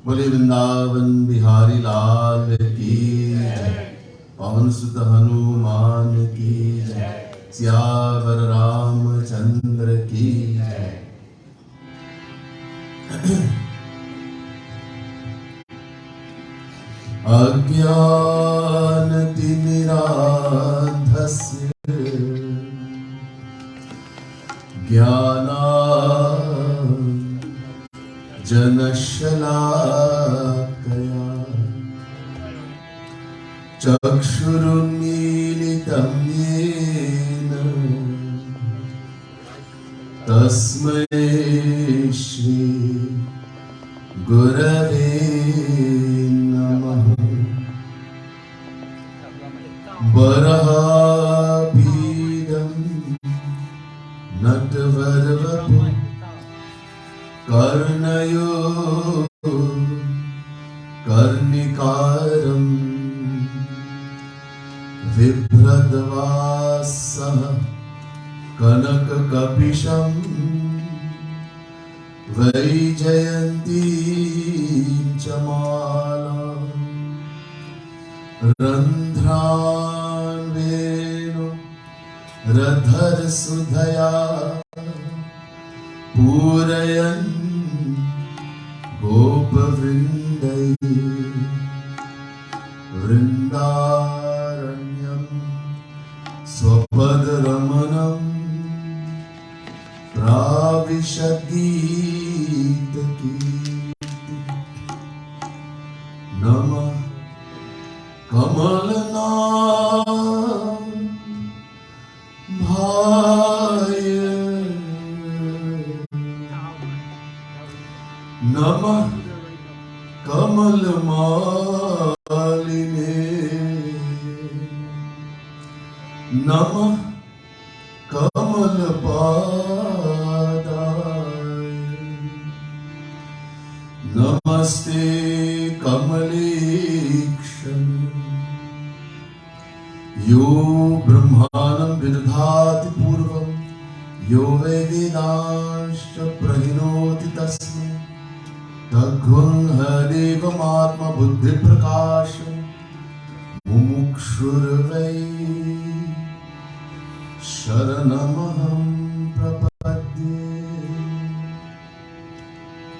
बोले वृंदावन बिहारी लाल की जय, पवन सुत हनुमान की जय, सियावर रामचंद्र की जय। अज्ञानतिमिरान्धस्य ज्ञानाञ्जनशलाकया चक्षुरुन्मीलितं येन तस्मै श्री गुरवे नमः। वराहपीडं नटवरवपु कर्णयो कर्णिकारं बिभ्रद्वासः कनककपिशं वैजयन्तीं च मालां रन्ध्रान् वेणुरधरसुधया पूरयन् गोपवृन्दैः वृन्दारण्यं स्वपदरमणं प्राविशद्गीतकीर्ति। नमः कमलनाभाय, नमः कमलमालिने, नमः कमलपादाय, नमस्ते कमलेक्षणे। यो ब्रह्माणं विदधाति पूर्वं यो वै वेदांश्च प्रहिणोति तस्मै तद्गुणदेवमात्मबुद्धिप्रकाशं मुमुक्षुर्वै शरणमहं प्रपद्ये।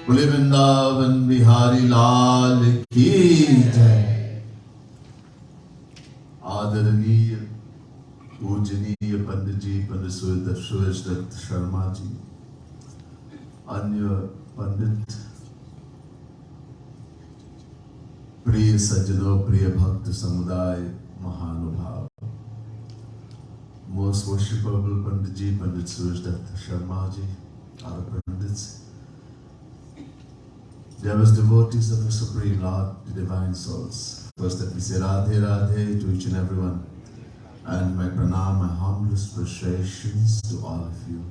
बोले वृंदावन बिहारी लाल की जय। आदरणीय पूजनीय पंडित जी, पंडित सुरेश दत्त शर्मा जी, अन्य पंडित, प्रिय सज्जनों, प्रिय भक्त समुदाय, महानुभाव, most worshipable Pandit ji, Pandit Suresh Datta Sharma ji, other Pandits, dearest devotees of the Supreme Lord, the Divine Souls. First, let me say Radhe Radhe to each and everyone, and my pranam, my humblest appreciations to all of you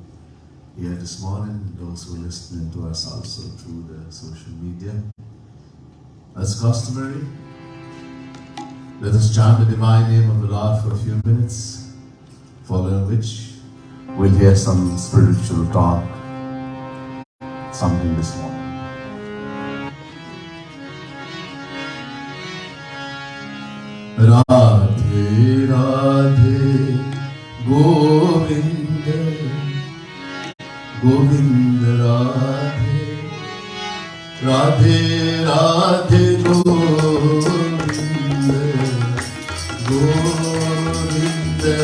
here this morning, and those who are listening to us also through the social media. As customary, let us chant the divine name of the Lord for a few minutes, following which we'll hear some spiritual talk, something this morning. Radhe Radhe Govinda Govinda Radhe Radhe Radhe Govinda Govinda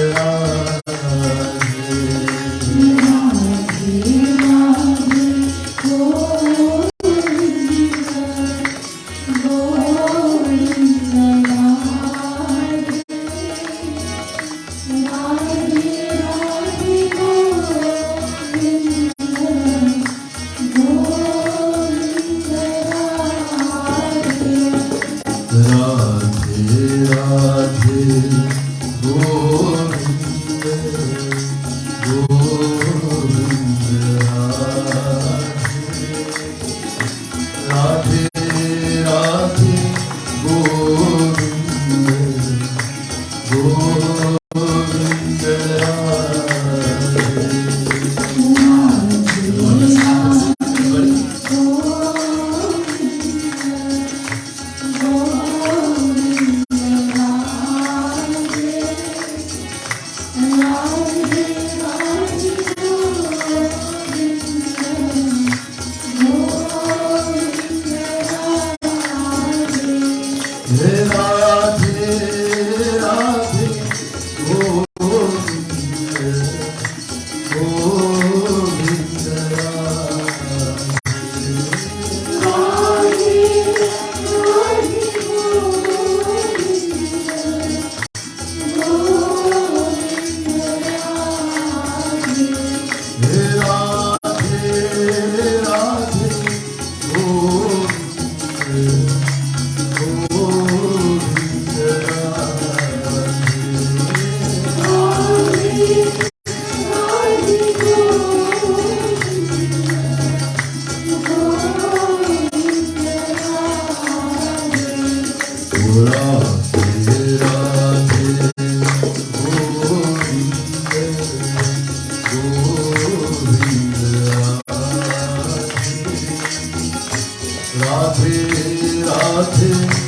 Radhe Radhe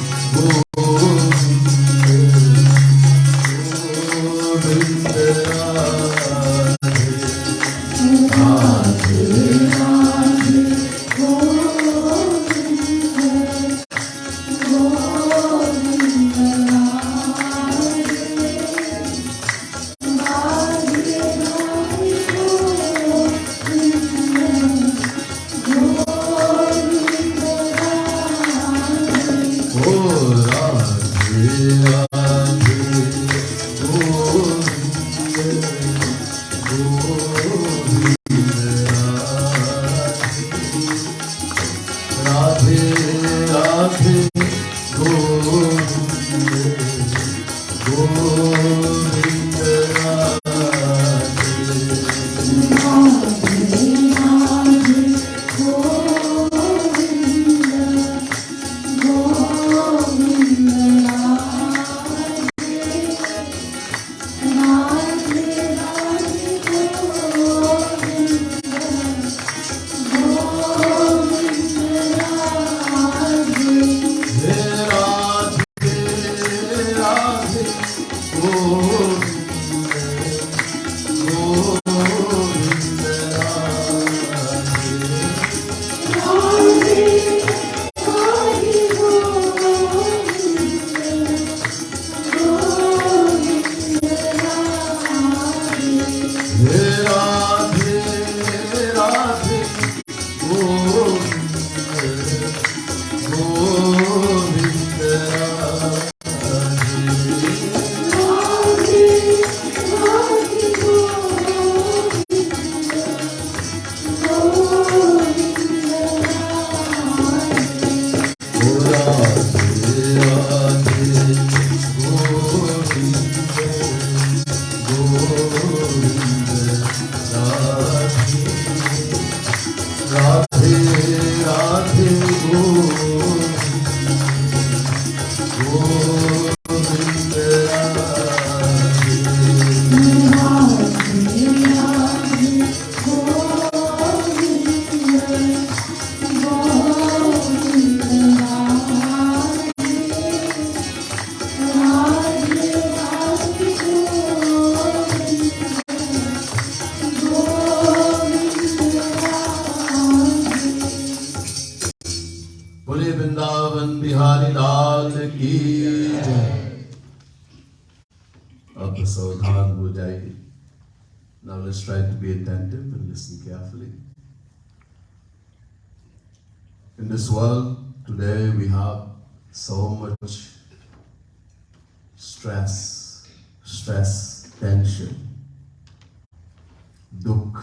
Now let's try to be attentive and listen carefully. In this world today we have so much stress, tension, dukh.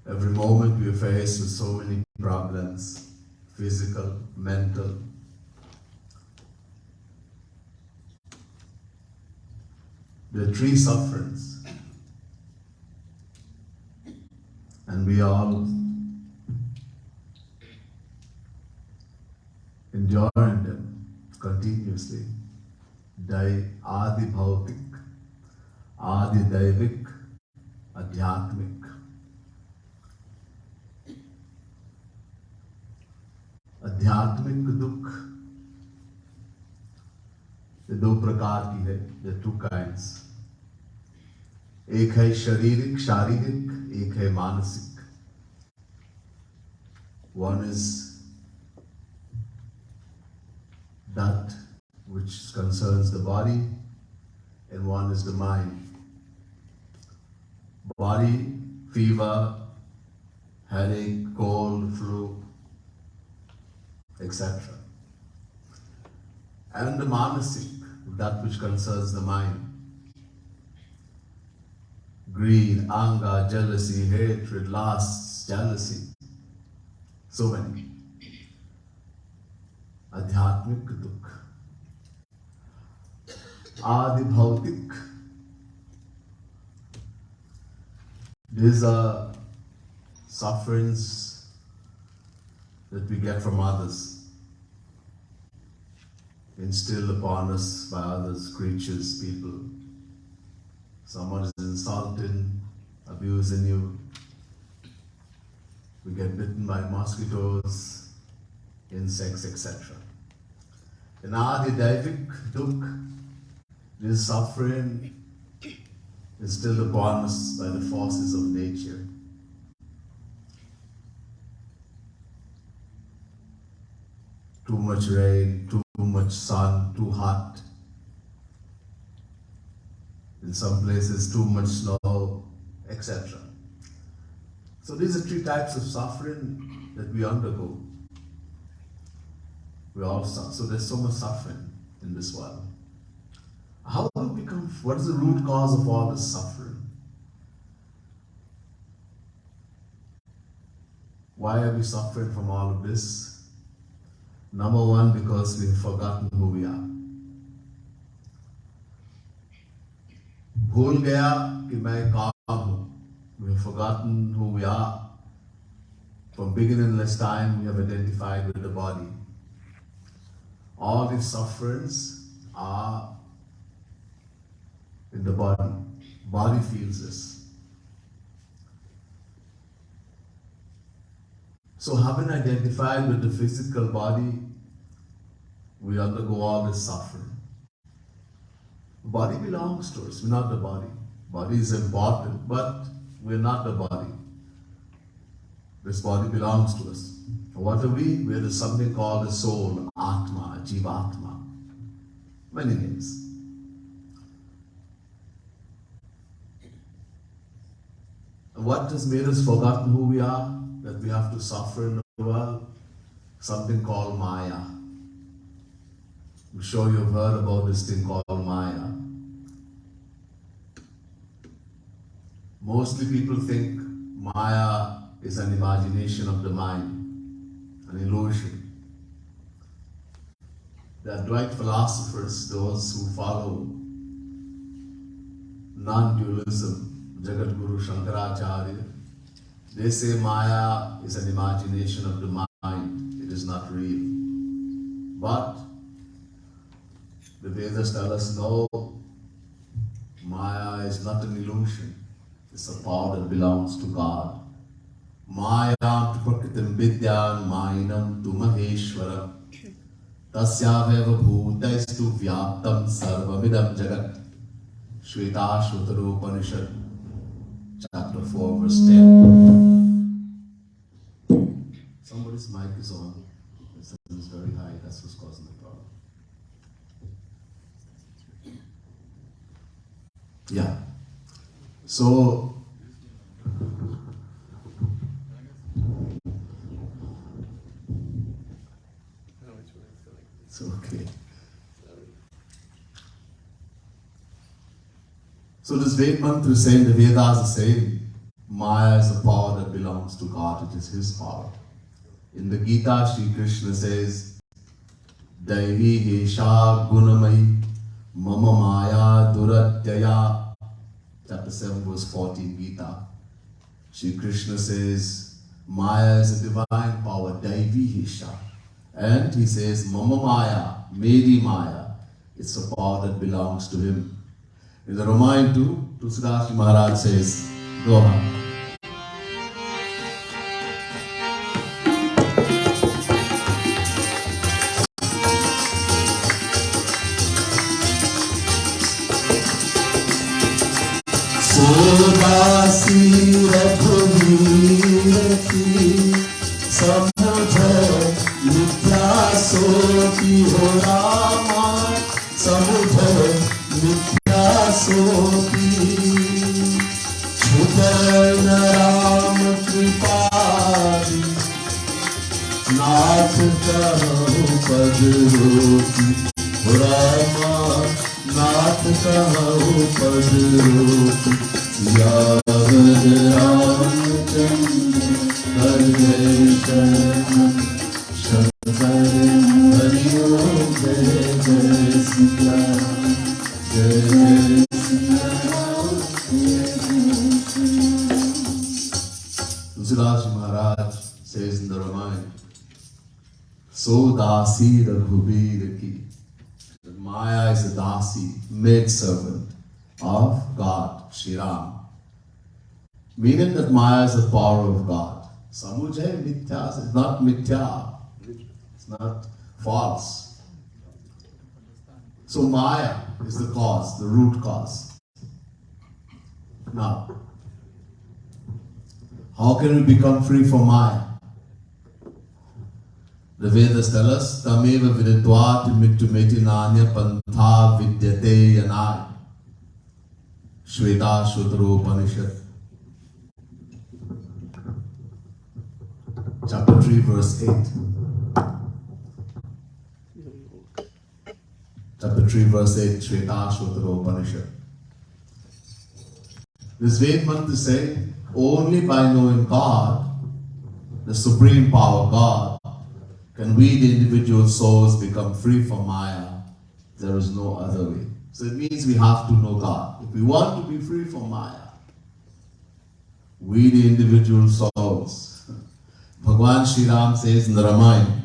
Every moment we are faced with so many problems, physical, mental. There are three sufferings, and we all enduring them continuously. Adi bhautik, Adi daivik, Adhyatmik. आध्यात्मिक दुख ये दो प्रकार की है, the two kinds. एक है शारीरिक, एक है मानसिक. One is that which concerns the body, and one is the mind. Body, fever, headache, cold, flu, etc. And the manasik, that which concerns the mind. Greed, anger, jealousy, hatred, lust, jealousy. So many. Adhyatmik dukh. Adi bhautik. These are sufferings that we get from others, instilled upon us by others, creatures, people. Someone is insulting, abusing you. We get bitten by mosquitoes, insects, etc. In Adi Daivik Dukh, this suffering is still upon us by the forces of nature. Too much rain, too much sun, too hot. In some places, too much snow, etc. So these are three types of suffering that we undergo. We all suffer. So there's so much suffering in this world. How do we become? What is the root cause of all this suffering? Why are we suffering from all of this? Number one, because we've forgotten who we are. भूल गया कि मैं कौन हूँ. We have forgotten who we are. From beginningless time, we have identified with the body. All these sufferings are in the body. Body feels this. So having identified with the physical body, we undergo all this suffering. The body belongs to us, we're not the body. Body is important, but we're not the body. This body belongs to us. What are we? We're something called a soul, Atma, Jivatma. Many names. And what has made us forgotten who we are? That we have to suffer in the world? Something called Maya. I'm sure you've heard about this thing called Maya. Mostly people think Maya is an imagination of the mind, an illusion. The Advaita philosophers, those who follow non-dualism, Jagat Guru Shankaracharya, they say Maya is an imagination of the mind, it is not real. But the Vedas tell us no, Maya is not an illusion, it's a power that belongs to God. Maya prakritam vidyan mainam tu Maheshvara tasyaveva bhutaistu vyaptam sarvamidam jagat. Shvetashvatara Upanishad, chapter 4, verse 10. Somebody's mic is on. It is very high. That's what's causing the problem. Yeah. So, it's okay. So this Ved mantra is saying, the Vedas are saying, Maya is a power that belongs to God, it is His power. In the Gita, Shri Krishna says, Daivi Hesha Gunamai Mama Maya Duratyaya. Chapter 7, verse 14, Gita. Shri Krishna says, Maya is a divine power, Daivi Hesha. And he says, Mama Maya, Meri Maya, it's a power that belongs to Him. In the Ramayana too, Tulsidas Maharaj says, go on. Sodasi Rabhumiti Samudha Nitya Soti Horama Samudha Nitya Soti Chudana Ram Kripadi Nath Kaho Padroti Rama Nath Kaho Padroti Yavad Ram Chandra Harve Sharanam Shankar Hari Om Jai Jai Sri Ram Jai Tulsidas Maharaj says in the Ramayana, So Dasi Raghubir Ki, that Maya is a Dasi, maidservant of God, Shri Ram. Meaning that Maya is the power of God. Samujay mithya, it's not mithya. It's not false. So Maya is the cause, the root cause. Now, how can we become free from Maya? The Vedas tell us, Tameva viditvat mittumeti nanya pantha vidyate yanai. Shveta Shudro Upanishad. Chapter 3, verse 8. Chapter 3, verse 8, Shveta Shudro Upanishad. This Ved mantra say, only by knowing God, the supreme power God, can we the individual souls become free from Maya. There is no other way. So it means we have to know God. If we want to be free from Maya, we the individual souls. Bhagwan Shri Ram says in the Ramayana,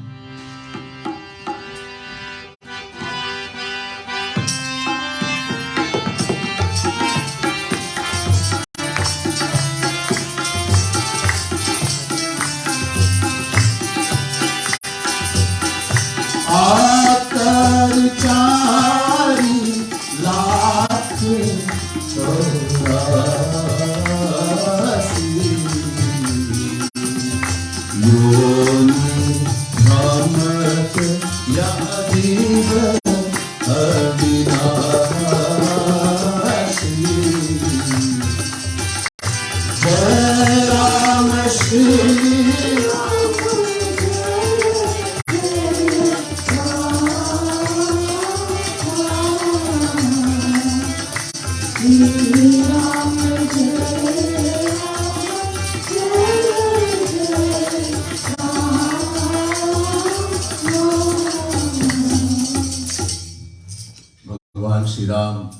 Bhagwan Shri Ram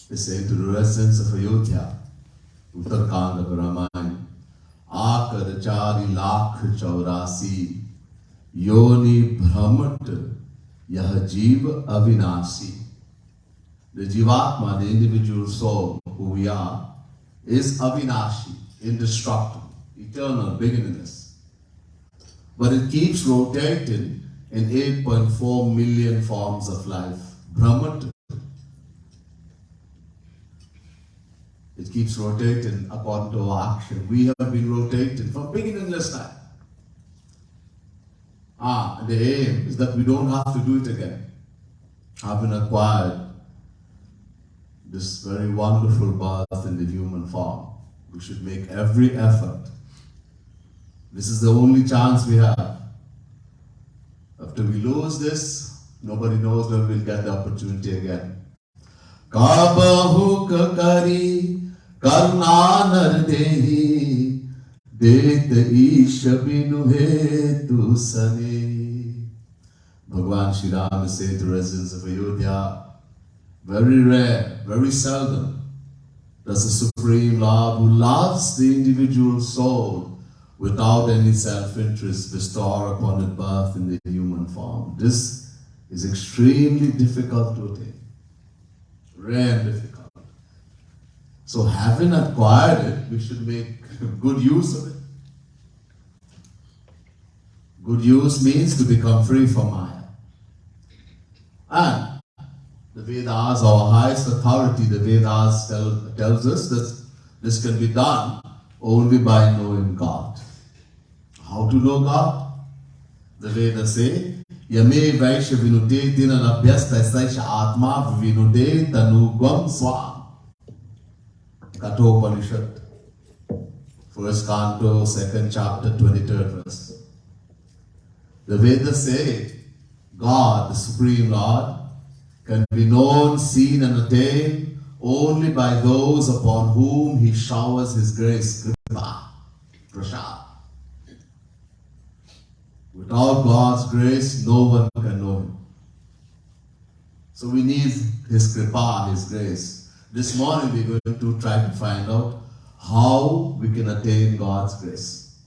is saying to the residents of Ayodhya, Uttarkand of Ramayana, Akar chari lakh chaurasi, yoni brahmat yah jeev avinasi. The Jivatma, the individual soul, who we are, is avinashi, indestructible, eternal, beginningless. But it keeps rotating in 8.4 million forms of life. Brahmat. It keeps rotating according to our action. We have been rotating from beginningless time. And the aim is that we don't have to do it again. Having acquired this very wonderful birth in the human form, we should make every effort. This is the only chance we have. After we lose this, nobody knows when we'll get the opportunity again. Kabahu kakari karna nardehi det isha binu hetu sane. Bhagwan Shri Ram is saying to residents of Ayodhya, very rare, very seldom does the Supreme Lord, who loves the individual soul without any self-interest, bestow upon it birth in the human form. This is extremely difficult to attain. Rare and difficult. So having acquired it, we should make good use of it. Good use means to become free from Maya. And the Vedas, our highest authority, the Vedas tells us that this can be done only by knowing God. How to know God? The Vedas say, Yame Vaishya Vinude Dinanabhyasta Saisha Atma Vinude Tanugam Swam. Kathopanishad, 1st Canto, 2nd chapter, 23rd verse. The Vedas say, God, the Supreme Lord, can be known, seen and attained only by those upon whom He showers His grace, Kripa, Prasad. Without God's grace, no one can know Him. So we need His Kripa, His grace. This morning we're going to try to find out how we can attain God's grace.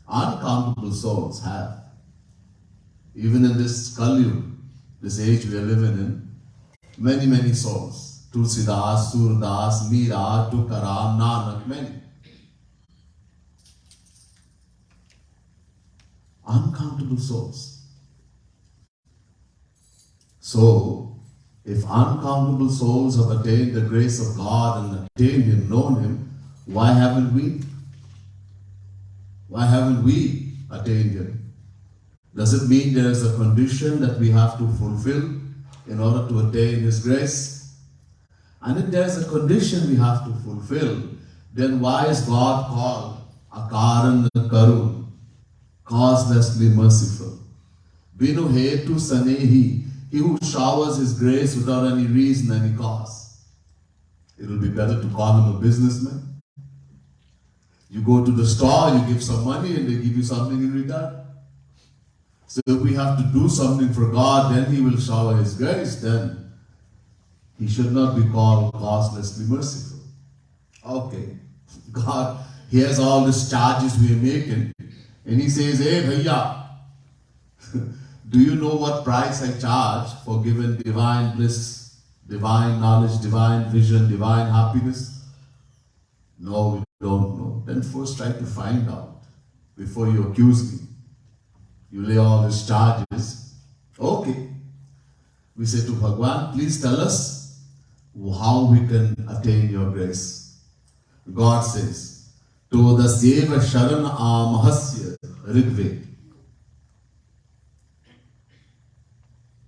Uncountable souls have. Even in this Kali, this age we are living in, many souls. Tulsidas, Surdas, Meera, Tukaram, Nanak, many. Uncountable souls. So, if uncountable souls have attained the grace of God and attained Him, known Him, why haven't we? Why haven't we attained Him? Does it mean there is a condition that we have to fulfill in order to attain His grace? And if there is a condition we have to fulfill, then why is God called Akaran Karun, causelessly merciful? Binu hetu sanehi, He who showers His grace without any reason, any cause. It will be better to call Him a businessman. You go to the store, you give some money and they give you something in return. So if we have to do something for God, then He will shower His grace, then He should not be called causelessly merciful. Okay, God hears all these charges we are making and He says, hey bhaiya, do you know what price I charge for giving divine bliss, divine knowledge, divine vision, divine happiness? No, we don't know. Then first try to find out before you accuse me. You lay all these charges. Okay. We say to Bhagwan, please tell us how we can attain your grace. God says, Toda seva sharan amahasya rigved.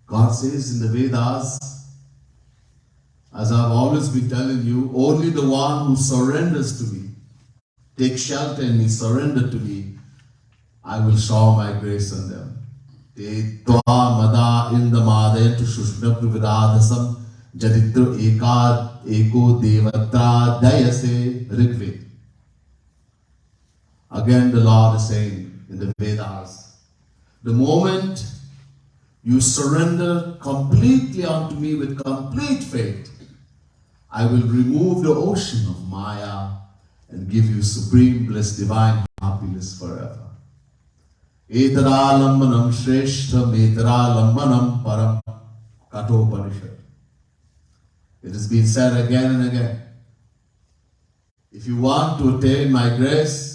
God says in the Vedas, as I've always been telling you, only the one who surrenders to me, take shelter in me, surrender to me, I will shower my grace on them. Te tva mada indamadaya tu shushnabhu vidadasam jaditru ekad eko devatra dayase rigved. Again the Lord is saying in the Vedas, the moment you surrender completely unto me with complete faith, I will remove the ocean of Maya and give you supreme bliss, divine happiness forever. Etaralambanam shreshtham etaralambanam param Kathopanishad. It has been said again and again. If you want to attain my grace,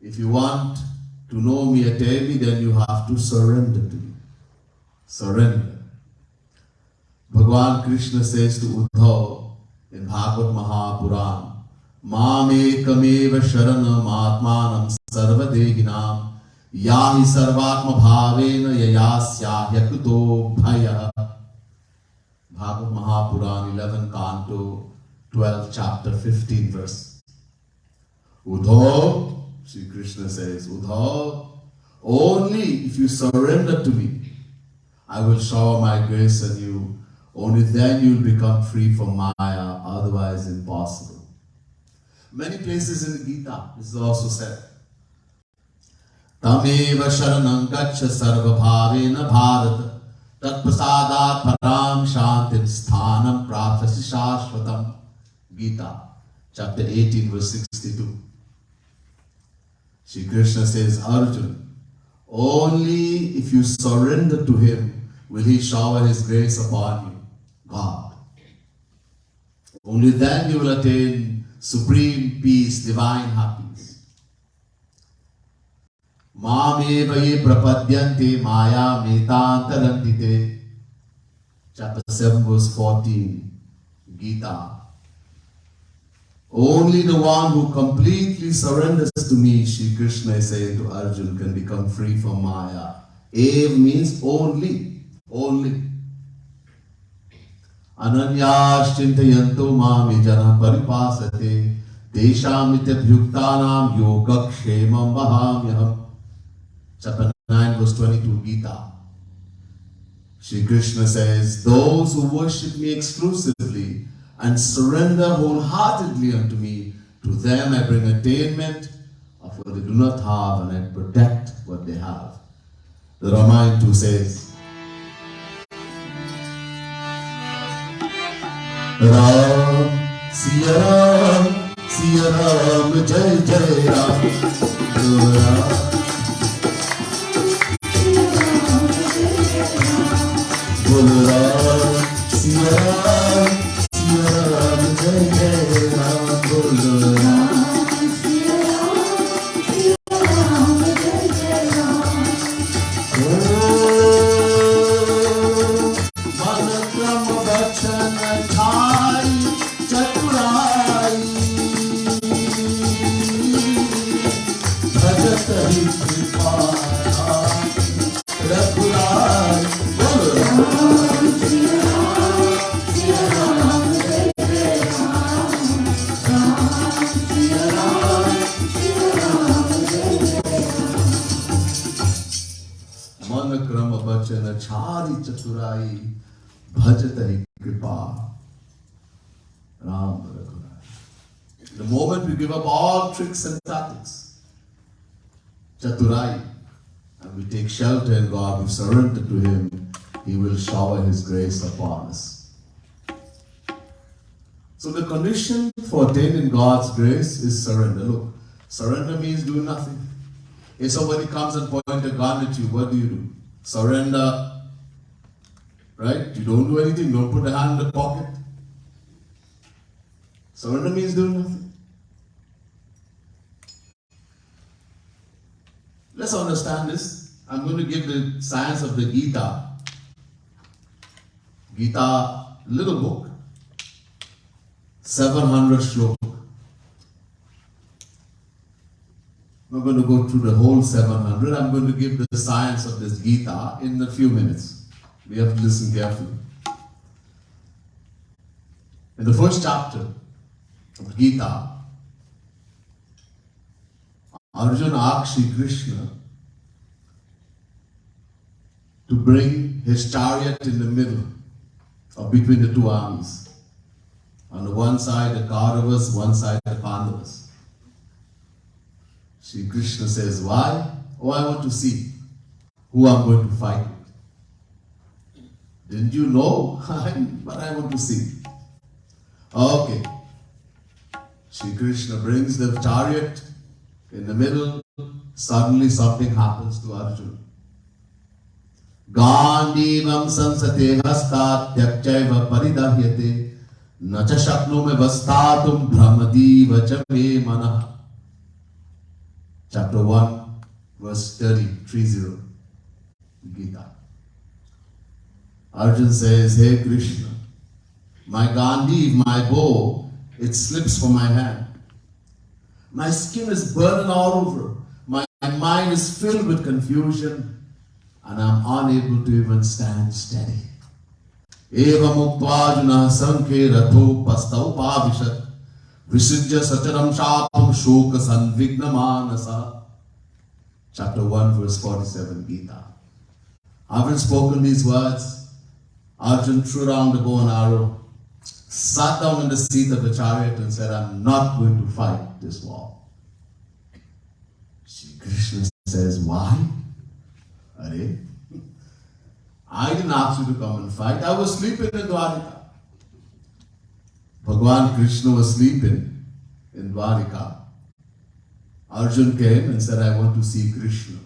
if you want to know me, attain me, then you have to surrender to me. Surrender. Bhagavan Krishna says to Uddhav in Bhagavad Mahapuran, Mamekam sharanam atmanam sarvadehinam yahi sarvatma bhavena yayasya yakuto bhaya. Bhagavad Mahapuran 11 Canto 12 chapter 15 verse. Uddhav, Sri Krishna says, Uddhav, only if you surrender to me, I will shower my grace on you. Only then you will become free from Maya, otherwise impossible. Many places in the Gita, this is also said. Tameva sharanam gaccha sarva bhavena bharata tat prasadat param shantim sthanam praptasi shashvatam. Gita, chapter 18, verse 62. Shri Krishna says, Arjuna, only if you surrender to Him will He shower His grace upon you, God. Only then you will attain supreme peace, divine happiness. Mameva ye prapadyante maya metantarantite. Chapter 7 verse 14, Gita. Only the one who completely surrenders to me, Shri Krishna is saying to Arjuna, can become free from Maya. Ev means only. Only. Ananyas chintayanto mami jana paripasate teshamite bhyuktanam yogakshemam vahamyaham. Chapter 9 verse 22 Gita. Shri Krishna says, those who worship me exclusively and surrender wholeheartedly unto me, to them I bring attainment of what they do not have, and I protect what they have. The Ramayana too says, Ram, Siya Ram, Jai Jai Ram, Bol Ram, Siya Ram, Jai Jai Ram, Bol Ram, Siya Ram, Jai Jai Ram. भजत ही कृपा रघुराई। बोलो राम सिया राम जय जय राम, राम सिया राम जय जय राम। मन क्रम बचन छारी चतुराई, भजत ही कृपा Ram रघुराई। The moment we give up all tricks and tactics, Chaturai, and we take shelter in God, we surrender to Him, He will shower His grace upon us. So the condition for attaining God's grace is surrender. Look, surrender means do nothing. If somebody comes and points a gun at you, what do? Surrender. Right? You don't do anything, you don't put a hand in the pocket. Surrender means do nothing. Let's understand this. I'm going to give the science of the Gita. Gita, little book, 700 shloka. I'm not going to go through the whole 700. I'm going to give the science of this Gita in a few minutes. We have to listen carefully. In the first chapter of Gita, Arjuna asked Shri Krishna to bring his chariot in the middle or between the two armies. On the one side the Kauravas, one side the Pandavas. Shri Krishna says, why? Oh, I want to see who I'm going to fight with. Didn't you know? But I want to see. Okay. Shri Krishna brings the chariot in the middle. Suddenly something happens to Arjuna. Gandivam sansate hastat tyakchaiva paridahyate nacha shaknume vastatum brahmadiva cha me manah. Chapter 1, verse 30, Gita. Arjuna says, hey Krishna, my Gandhi, my bow, it slips from my hand. My skin is burning all over. My mind is filled with confusion and I'm unable to even stand steady. Eva muktvajuna sankhe ratho pastau pavishat visijya sacharam shapam shoka sanvigna manasa. Chapter 1, verse 47, Gita. Having spoken these words, Arjuna threw down the bow and arrow, sat down in the seat of the chariot and said, I'm not going to fight this war. Shri Krishna says, why? Are? I didn't ask you to come and fight. I was sleeping in Dwarika. Bhagwan Krishna was sleeping in Dwarika. Arjuna came and said, I want to see Krishna.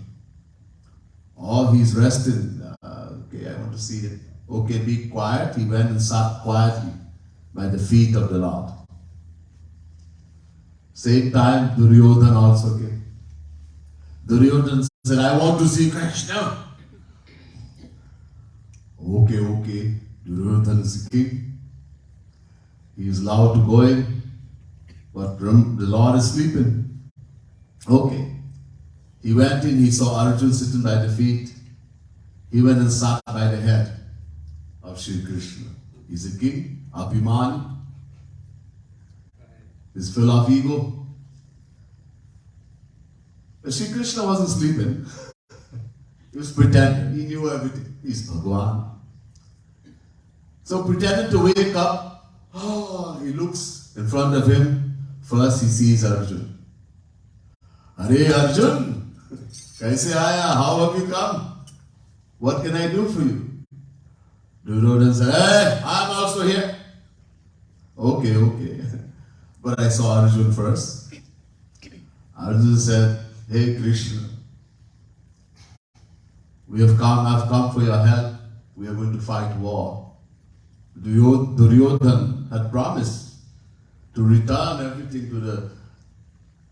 Oh, he's resting. Okay, I want to see him. Okay, be quiet. He went and sat quietly by the feet of the Lord. Same time, Duryodhana also came. Duryodhana said, I want to see Krishna. Okay. Duryodhana is king. He is allowed to go in, but the Lord is sleeping. Okay. He went in, he saw Arjuna sitting by the feet. He went and sat by the head of Shri Krishna. He's a king, Abhimani. He's full of ego. But Shri Krishna wasn't sleeping. He was pretending. He knew everything. He's Bhagwan. So pretending to wake up, he looks in front of him. First he sees Arjuna. Hare Arjun, kaise aaya? How have you come? What can I do for you? Duryodhana said, hey, I'm also here. Okay. But I saw Arjuna first. Arjuna said, hey Krishna, I've come for your help. We are going to fight war. Duryodhana had promised to return everything to the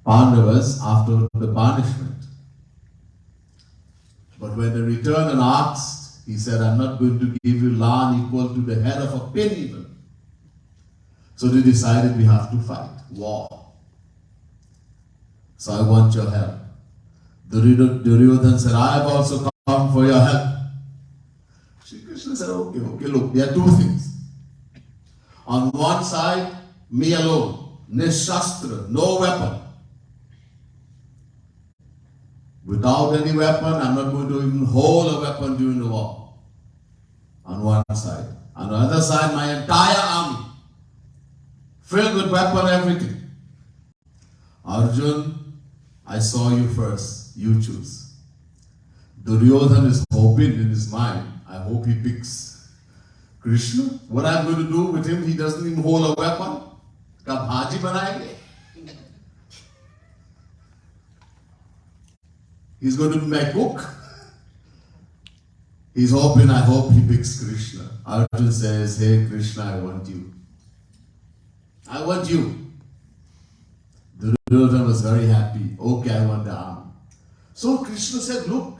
Pandavas after the punishment. But when they returned and asked, he said, I'm not going to give you land equal to the head of a pin even. So they decided we have to fight war. So I want your help. Duryodhana said, I have also come for your help. Shri Krishna said, okay, look, there are two things. On one side, me alone, nishastra, no weapon. Without any weapon, I'm not going to even hold a weapon during the war. On one side. On the other side, my entire army, filled with weapon, everything. Arjun, I saw you first. You choose. Duryodhana is hoping in his mind, I hope he picks Krishna. What I'm going to do with him, he doesn't even hold a weapon. Kab bhaji banayenge? He's going to be my cook. He's hoping, I hope he picks Krishna. Arjun says, hey Krishna, I want you. I want you. Duryodhana was very happy. Okay, I want the arm. So Krishna said, look,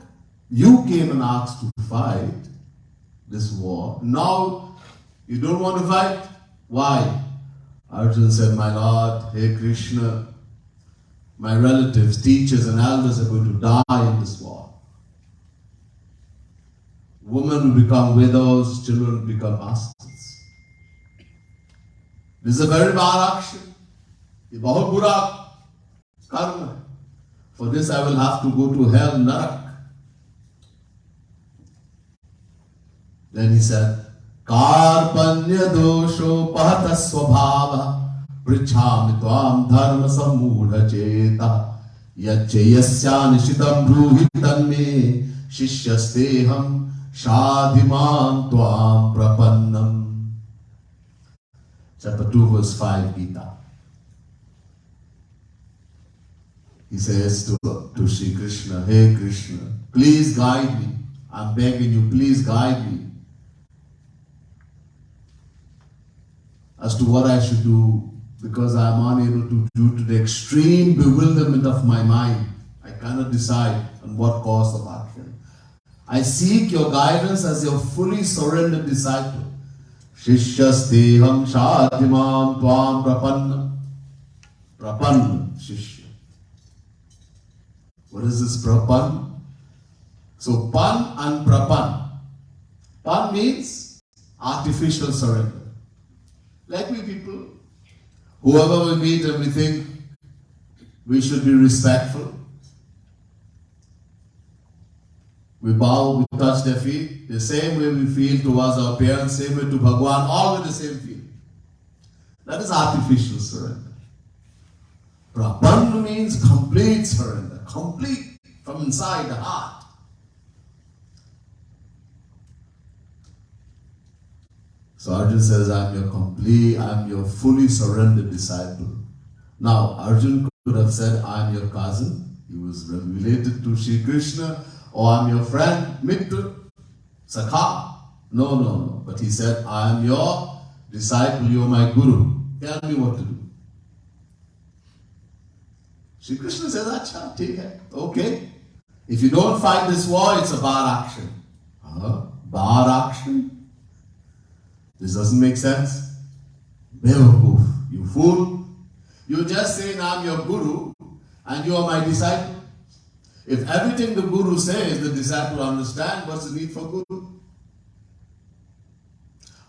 you came and asked to fight this war. Now you don't want to fight? Why? Arjun said, my Lord, hey Krishna, my relatives, teachers and elders are going to die in this war. Women will become widows, children will become bastards. This is a very bad action. It's bahut bura karma. For this I will have to go to hell, narak. Then he said, Karpanya dosho pahata swabhava prichhami tvam dharma sammudha cheta yachayasya nishitam bruhitan me shishyasteham shadhimam tvam prapannam. Chapter 2 verse 5 Gita. He says to Shri Krishna, hey Krishna, please guide me. I'm begging you, please guide me as to what I should do, because I am unable to do to the extreme bewilderment of my mind. I cannot decide on what course of action. I seek your guidance as your fully surrendered disciple. Shishyasteham shadhimam tvam prapannam. Prapannam, shishya. What is this prapan? So pan and prapan. Pan means artificial surrender. Like we people, whoever we meet and we think we should be respectful. We bow, we touch their feet, the same way we feel towards our parents, same way to Bhagwan, all with the same feeling. That is artificial surrender. Prapanna means complete surrender, complete from inside the heart. So Arjun says, I'm your fully surrendered disciple. Now, Arjun could have said, I'm your cousin. He was related to Shri Krishna. Or I'm your friend, Mitra, Sakha. No. But he said, I am your disciple, you are my guru. Tell me what to do. Shri Krishna says, Acha, take it. Okay. If you don't fight this war, it's a bar action. Bar action? This doesn't make sense. Bewakoof, you fool. You just say, I'm your guru and you are my disciple. If everything the guru says, the disciple understands, what's the need for guru?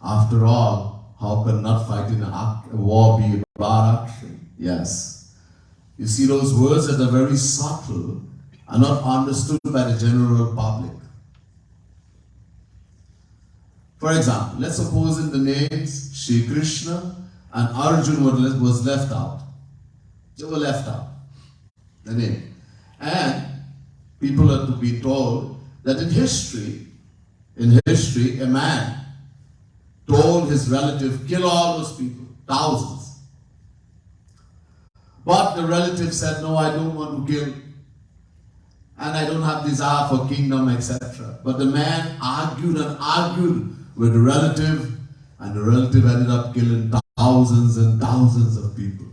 After all, how can not fighting a war be a bar action? Yes. You see, those words that are very subtle are not understood by the general public. For example, let's suppose in the names Shri Krishna and Arjun was left out. They were left out. The name. And people are to be told that in history, a man told his relative, kill all those people, thousands. But the relative said, no, I don't want to kill. And I don't have desire for kingdom, etc. But the man argued and argued with the relative, and the relative ended up killing thousands and thousands of people.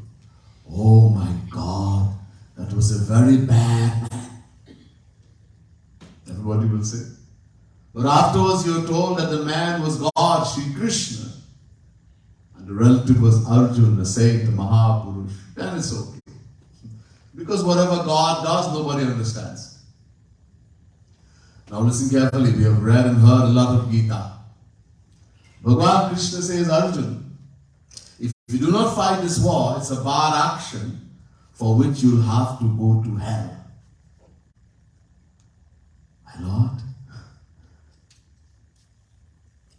Oh my God, that was a very bad man. Everybody will say. But afterwards you are told that the man was God, Shri Krishna. And the relative was Arjun, the saint, the Mahapurush. Then it's okay. Because whatever God does, nobody understands. Now listen carefully. We have read and heard a lot of Gita. Bhagavan Krishna says, Arjun, if you do not fight this war, it's a bad action for which you'll have to go to hell. My Lord,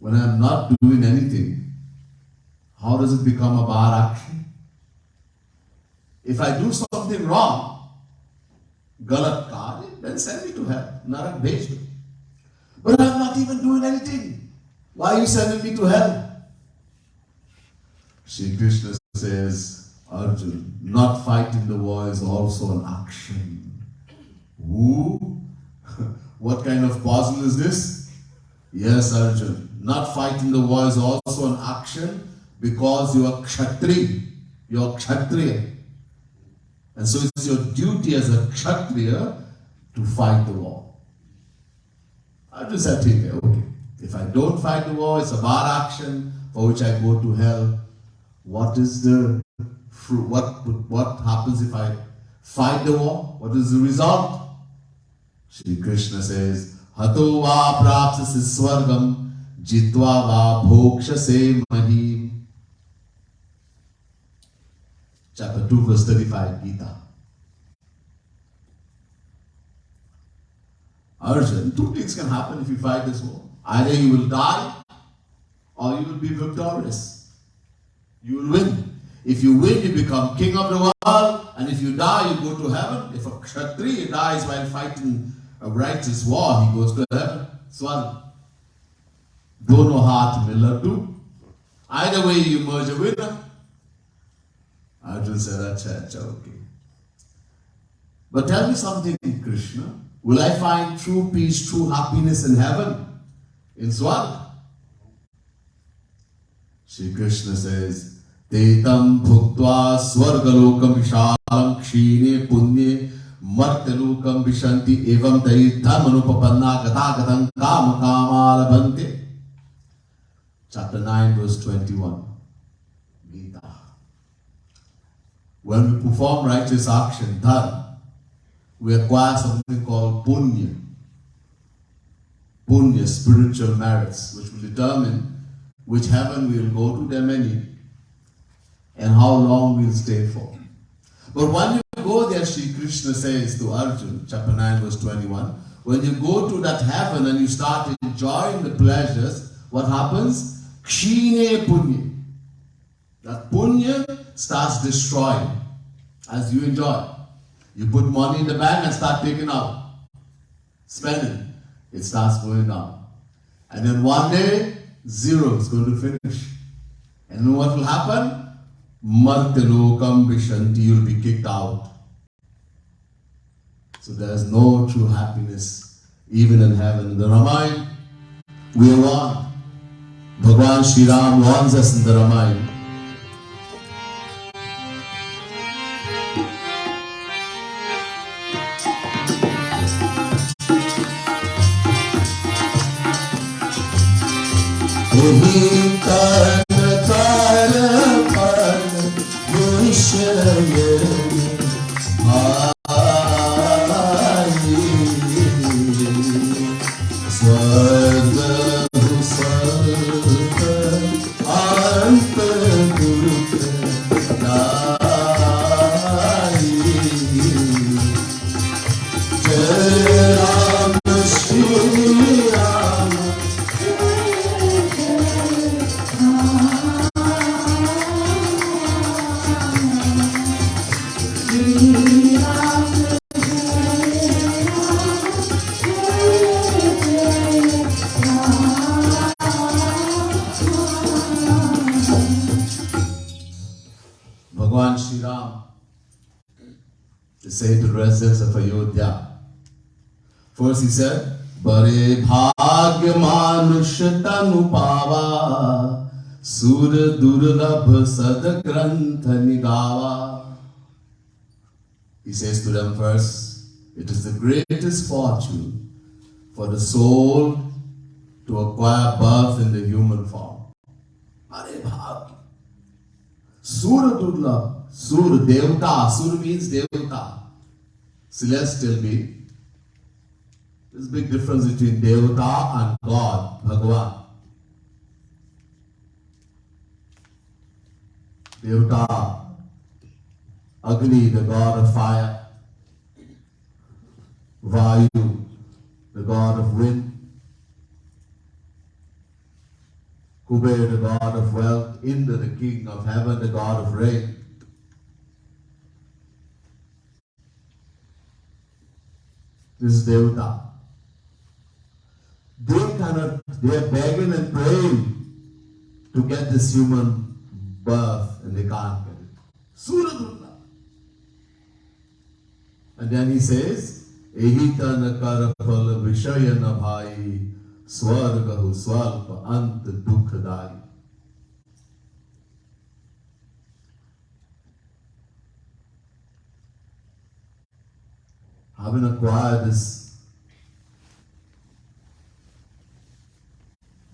when I'm not doing anything, how does it become a bad action? If I do something wrong, galat kaaj, then send me to hell. Narak bhej me. But I'm not even doing anything. Why are you sending me to hell? Shri Krishna says, Arjun, not fighting the war is also an action. Ooh, what kind of puzzle is this? Yes, Arjun, not fighting the war is also an action because you are Kshatri. You are Kshatriya. And so it's your duty as a Kshatriya to fight the war. Arjun said, okay, if I don't fight the war, it's a bad action for which I go to hell. What is the fruit? What happens if I fight the war? What is the result? Shri Krishna says, Hato va prapsasi swargam jitva va bhokshase mahim. Chapter 2, verse 35, Gita. Arjun, two things can happen if you fight this war. Either you will die or you will be victorious. You will win. If you win, you become king of the world. And if you die, you go to heaven. If a Kshatriya dies while fighting a righteous war, he goes to heaven. Swarga. Dono haath mein laddu. Either way, you emerge a winner. Arjun said, acha, okay. But tell me something, Krishna. Will I find true peace, true happiness in heaven? In Swarga? Shri Krishna says, Tetam bhuktva swargalokam vishalam kshine punye martyalokam vishanti evam taitam anupapanna gatagatam kama kama labhante. Chapter 9, verse 21. Gita. When we perform righteous action, dharma, we acquire something called punya. Punya, spiritual merits, which will determine which heaven we will go to, there are many, and how long we'll stay for. But when you go there, Shri Krishna says to Arjun, chapter 9, verse 21, when you go to that heaven and you start enjoying the pleasures, what happens? Kshine punya. That punya starts destroying as you enjoy. You put money in the bank and start taking out, spending. It starts going down. And then one day, zero is going to finish. And then what will happen? Martyalokam vishanti, you'll be kicked out. So there is no true happiness, even in heaven. In the Ramayana, we are one. Bhagavan Shri Ram warns us in the Ramayana. Bhagavan Shri Ram is saying to the residents of Ayodhya. First he said, Bare bhagya manusha tanu pava Sura durlabh sad grantha nigava. He says to them first, it is the greatest fortune for the soul to acquire birth in the human form. Bare bhagya. Sura durlabh. Sura, devta. Sura means devta. Celestial being. There's a big difference between Devata and God, Bhagavan. Devata, Agni, the god of fire. Vayu, the god of wind. Kuber, the god of wealth. Indra, the king of heaven, the god of rain. This is Devata. They are begging and praying to get this human birth and they can't get it. Suradurna. And then he says, Ehitana karapala vishayana bhai swargahu swalpa ant dukhadai. Having acquired this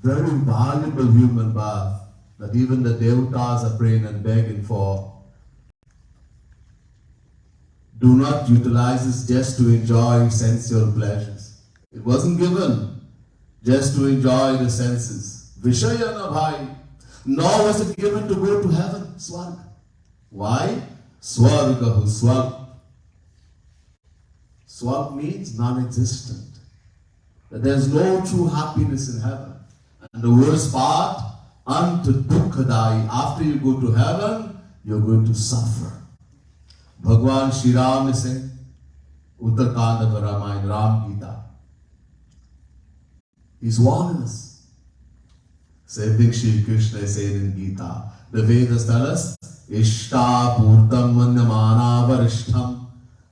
very valuable human birth that even the devatas are praying and begging for, do not utilize this just to enjoy sensual pleasures. It wasn't given just to enjoy the senses. Vishayana bhai. Nor was it given to go to heaven, Swarga. Why? Swargahu swalp. Swalp means non-existent. That there's no true happiness in heaven. And the worst part, unto dukkadai. After you go to heaven, you're going to suffer. Bhagwan Shri Ram is saying, Uttarkanda of Ramayana, Ram Gita. He's warning us. Same thing Shri Krishna is saying in Gita. The Vedas tell us, Ishta Purtam Manyamana Varishtham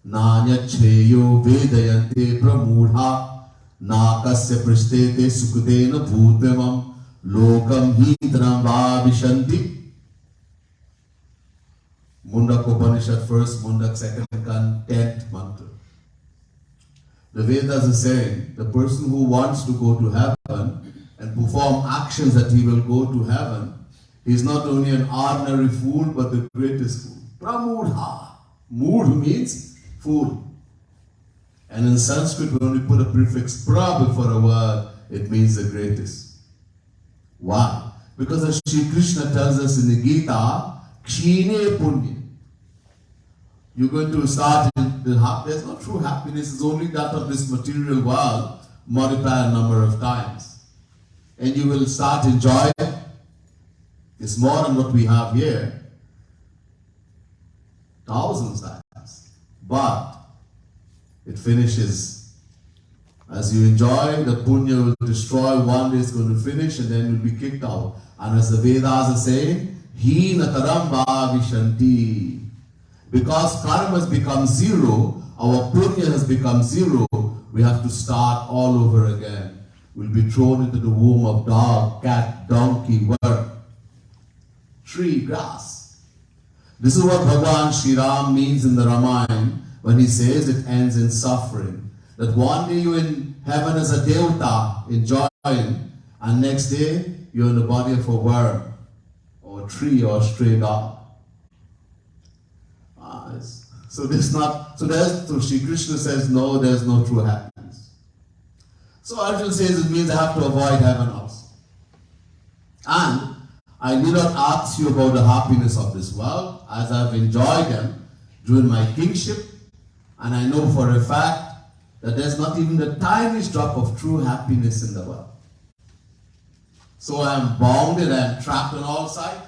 Nanyachheyo Vedayante Pramudha Nakasya Prishtete Sukutena Bhutmemam Lokam Hitram Vavishanti. Mundak Upanishad first, Mundak second, 10th mantra. The Vedas are saying the person who wants to go to heaven and perform actions that he will go to heaven, he is not only an ordinary fool but the greatest fool. Pramudha. Mood means fool. And in Sanskrit, when we put a prefix pra before a word, it means the greatest. Why? Because as Shri Krishna tells us in the Gita, Kshine Punya. You're going to start in there's no true happiness, it's only that of this material world multiplied a number of times. And you will start enjoying it's more than what we have here. Thousands times. But it finishes. As you enjoy, the punya will destroy, one day it's going to finish and then you'll be kicked out. And as the Vedas are saying, Hi nataram bhavishanti. Because karma has become zero, our punya has become zero, we have to start all over again. We'll be thrown into the womb of dog, cat, donkey, worm, tree, grass. This is what Bhagavan Shri Ram means in the Ramayana when he says it ends in suffering. That one day you're in heaven as a devata, enjoying, and next day you're in the body of a worm, or a tree, or a stray dog. So Shri Krishna says, no, there's no true happiness. So Arjuna says it means I have to avoid heaven also. And I need not ask you about the happiness of this world, as I've enjoyed them during my kingship, and I know for a fact that there's not even the tiniest drop of true happiness in the world. So I am bounded, I am trapped on all sides.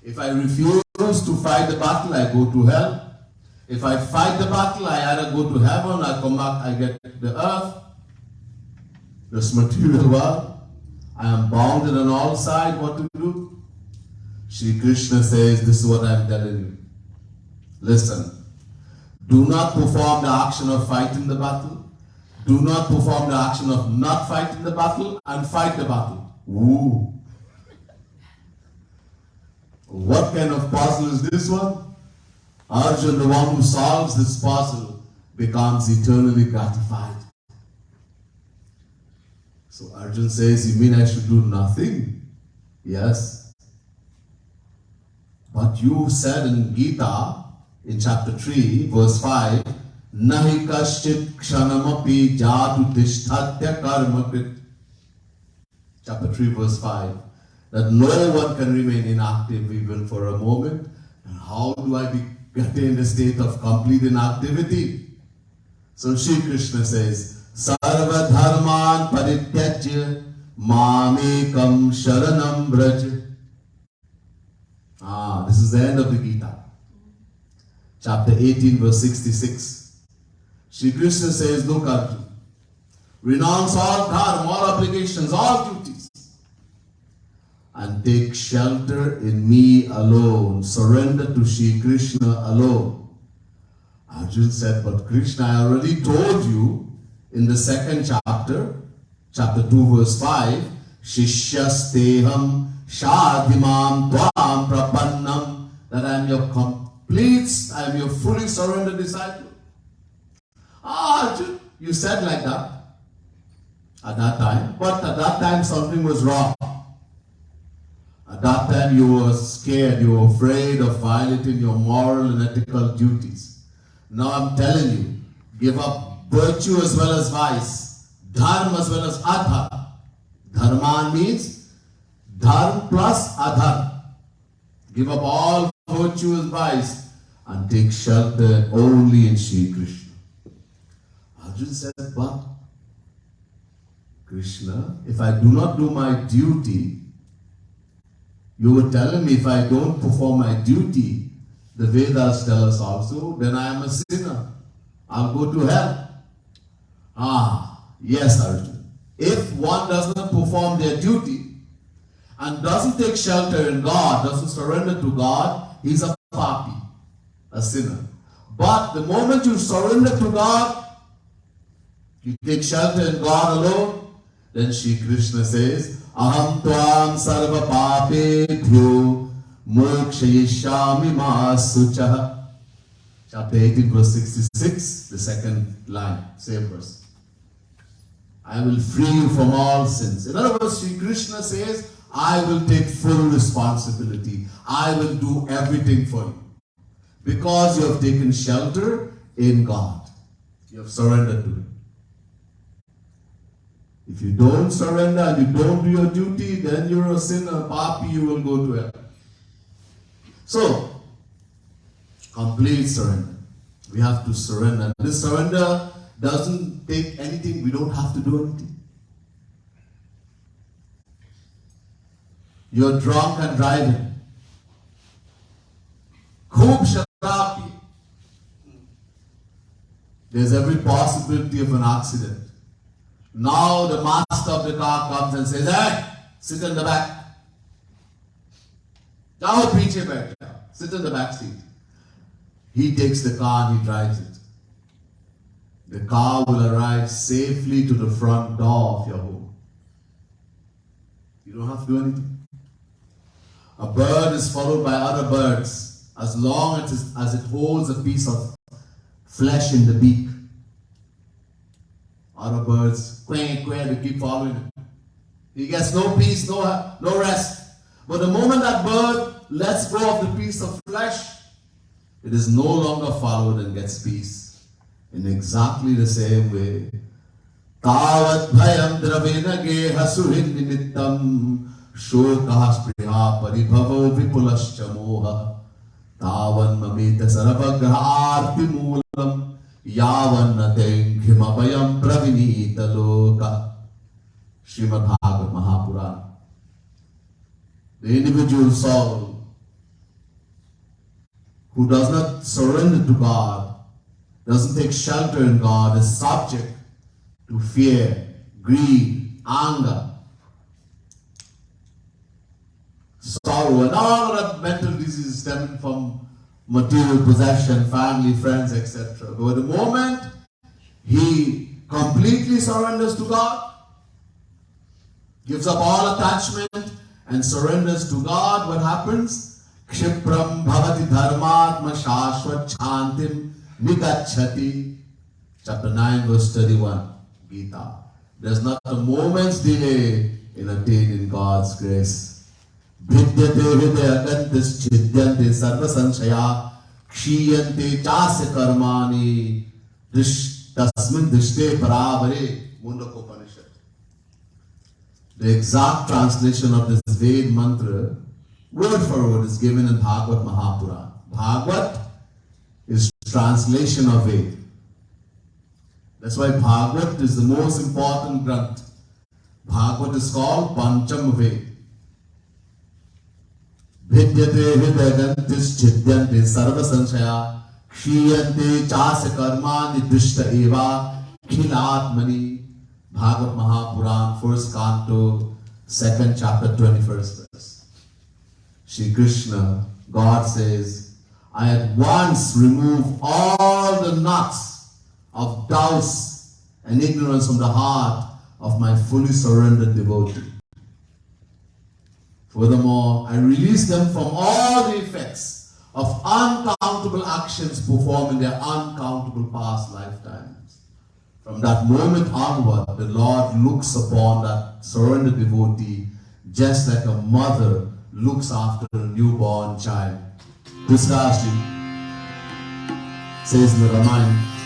If I refuse to fight the battle, I go to hell. If I fight the battle, I either go to heaven, I come back, I get the earth, this material world. I am bounded on all sides. What to do? Shri Krishna says, this is what I am telling you. Listen, do not perform the action of fighting the battle. Do not perform the action of not fighting the battle and fight the battle. Ooh. What kind of puzzle is this one? Arjuna, the one who solves this puzzle, becomes eternally gratified. So Arjuna says, you mean I should do nothing? Yes. But you said in Gita, in chapter 3, verse 5, Nahi kaschit kshanamapi jatu tishthatya karmakrit. Chapter 3 verse 5. That no one can remain inactive even for a moment. And how do I attain a state of complete inactivity? So Shri Krishna says, Sarva dharman parityajya mamekam sharanam braj. This is the end of the Gita. Chapter 18 verse 66. Shri Krishna says, look Arjuna, renounce all dharma, all obligations, all duties, and take shelter in me alone. Surrender to Shri Krishna alone. Arjuna said, but Krishna, I already told you in the second chapter, chapter 2 verse 5, Shishyasteham shadhimam tvam prapannam, that I am your I am your fully surrendered disciple. Arjuna, you said like that at that time, but at that time something was wrong. At that time you were scared, you were afraid of violating your moral and ethical duties. Now I'm telling you, give up virtue as well as vice, dharma as well as adhar. Dharma means dharma plus adhar. Give up all virtue and vice and take shelter only in Shri Krishna. Arjuna said, but Krishna, if I do not do my duty, you were telling me if I don't perform my duty, the Vedas tell us also, then I am a sinner. I'll go to hell. Yes, Arjuna. If one does not perform their duty and doesn't take shelter in God, doesn't surrender to God, he's a papi, a sinner. But the moment you surrender to God, you take shelter in God alone, then Shri Krishna says, Aham tvam sarva papebhyo mokshayishyami ma sucha. Chapter 18 verse 66, the second line, same verse. I will free you from all sins. In other words, Shri Krishna says, I will take full responsibility. I will do everything for you. Because you have taken shelter in God. You have surrendered to Him. If you don't surrender and you don't do your duty, then you're a sinner, papi, you will go to hell. So, complete surrender. We have to surrender. This surrender doesn't take anything. We don't have to do anything. You're drunk and driving. Khub sharabi. There's every possibility of an accident. Now the master of the car comes and says, hey, sit in the back. Jao piche baith jao. Sit in the back seat. He takes the car and he drives it. The car will arrive safely to the front door of your home. You don't have to do anything. A bird is followed by other birds as long as it holds a piece of flesh in the beak. Other birds, quack, quack, they keep following it. He gets no peace, no rest. But the moment that bird lets go of the piece of flesh, it is no longer followed and gets peace. In exactly the same way. Tavat bhayam dravena geha suhin nimittam shokah spriha paribhavo vipulascha moha tavan mamita saravagraha arti moolam yavan attain khimabhayam pravinita loka. Srimad Bhagavad Mahapurana. The individual soul who does not surrender to God, doesn't take shelter in God, is subject to fear, greed, anger, sorrow, and all that mental diseases stemming from material possession, family, friends, etc. But the moment he completely surrenders to God, gives up all attachment and surrenders to God, what happens? Kshipram bhavati dharmatma shashvat chantim nigacchati. Chapter 9 verse 31, Gita. There's not a moment's delay in attaining God's grace. Vidyate hridaya gantis chidyante sarva sanshaya kshiyante chasya karmani Tasmin Dishte Paravare Mundakopanishad. The exact translation of this Ved mantra, word for word, is given in Bhagavad Mahapuran. Bhagavad is translation of Ved. That's why Bhagavad is the most important granth. Bhagavad is called Pancham Ved. Vidyate Hridayantis Chidyante Sarva Sanshaya Kshiyante Chasya Karmani Drishta Eva Khilatmani. Bhagavad Mahapuran, 1st Canto, 2nd chapter, 21st verse. Shri Krishna, God says, I at once remove all the knots of doubts and ignorance from the heart of my fully surrendered devotee. Furthermore, I release them from all the effects of uncountable actions performed in their uncountable past lifetimes. From that moment onward, the Lord looks upon that surrendered devotee just like a mother looks after a newborn child. Dhritarashtra says in the Ramayana,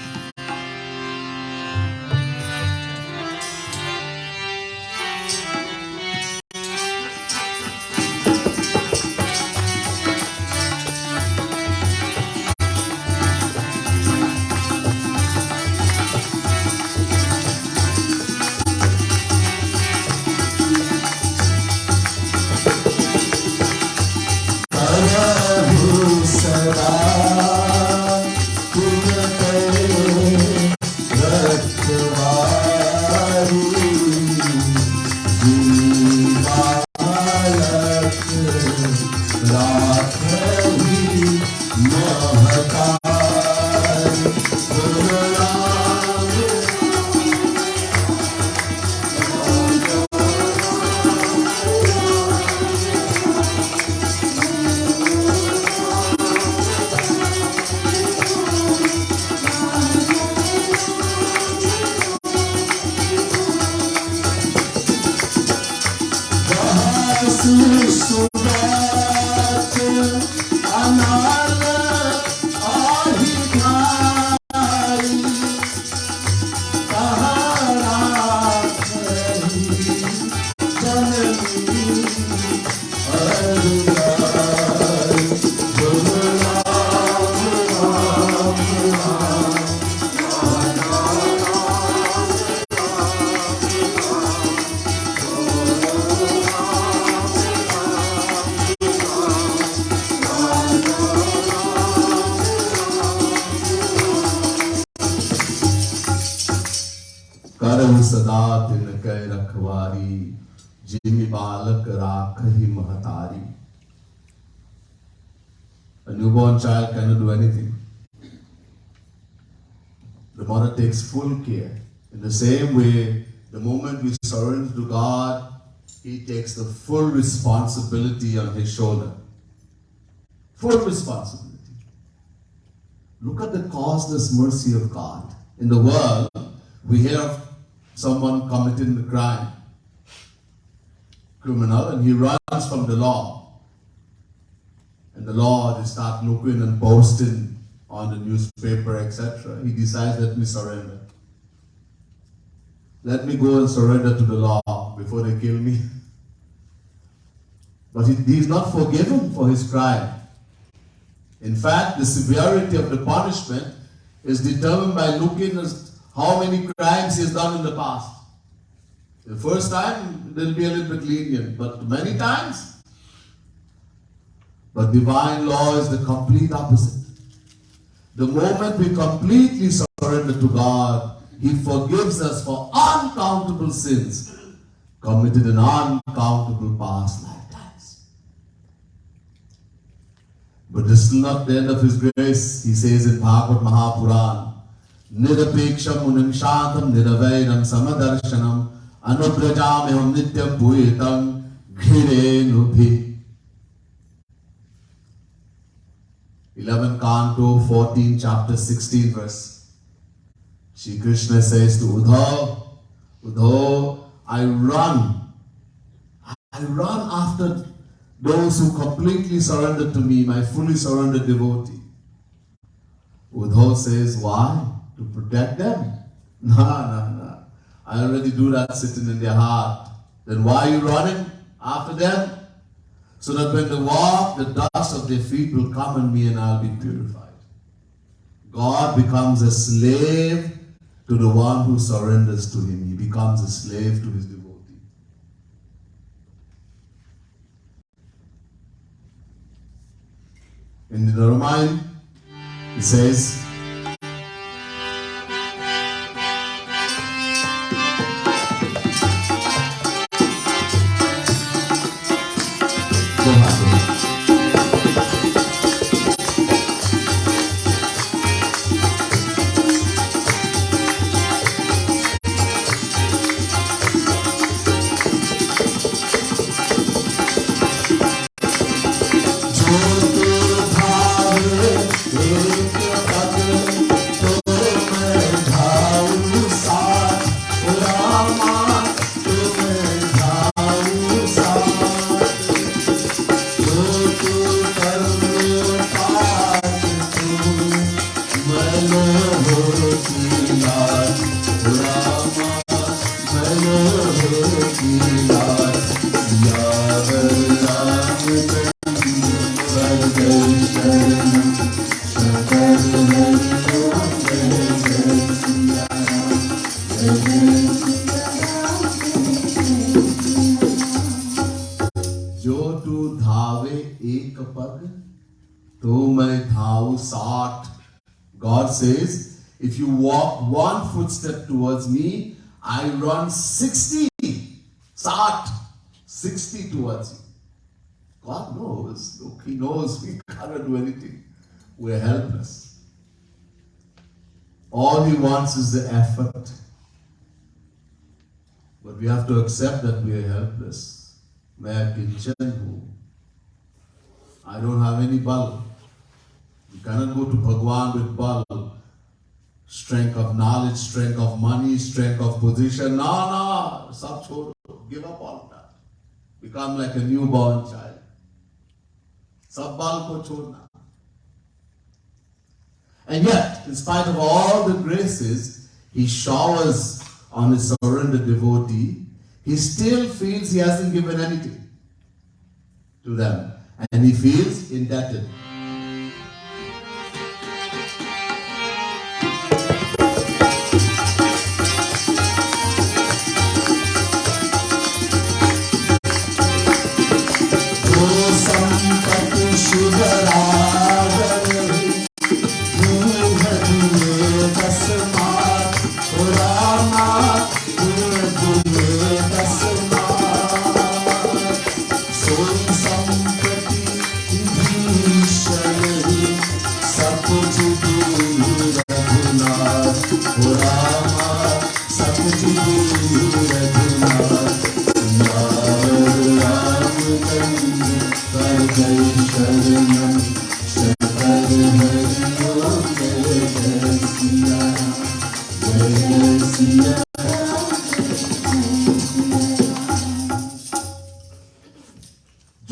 सदा दिन कै रखवारी जिमि बालक राखहि महतारी. A newborn child cannot do anything. The mother takes full care. In the same way, the moment we surrender to God, He takes the full responsibility on His shoulder. Full responsibility. Look at the causeless mercy of God. In the world, we hear of someone committing a crime, criminal, and he runs from the law. And the law, they start looking and posting on the newspaper, etc. He decides, let me surrender. Let me go and surrender to the law before they kill me. But he is not forgiven for his crime. In fact, the severity of the punishment is determined by looking at how many crimes he has done in the past. The first time, it will be a little bit lenient, but many times. But divine law is the complete opposite. The moment we completely surrender to God, He forgives us for uncountable sins committed in uncountable past lifetimes. But this is not the end of His grace. He says in Bhagavad Mahapuran, Nirapeksham munim shantam niravainam samadarshanam anubrajameham nityam bhuyetam ghirenu 11 Canto, 14 chapter, 16 verse. Shri Krishna says to Uddhav, I run after those who completely surrender to me, my fully surrendered devotee. Uddhav says, why? To protect them? No. I already do that sitting in their heart. Then why are you running after them? So that when they walk, the dust of their feet will come on me and I'll be purified. God becomes a slave to the one who surrenders to him. He becomes a slave to his devotee. In the Ramayana, it says, God says, if you walk one footstep towards me, I run 60 towards you. God knows. Look, he knows we cannot do anything. We're helpless. All he wants is the effort. But we have to accept that we are helpless. I don't have any bal. You cannot go to Bhagwan with bal. Strength of knowledge, strength of money, strength of position. No. Sab chhod. Give up all that. Become like a newborn child. Sab bal ko chodna. And yet, in spite of all the graces he showers on his surrendered devotee, he still feels he hasn't given anything to them. And he feels indebted.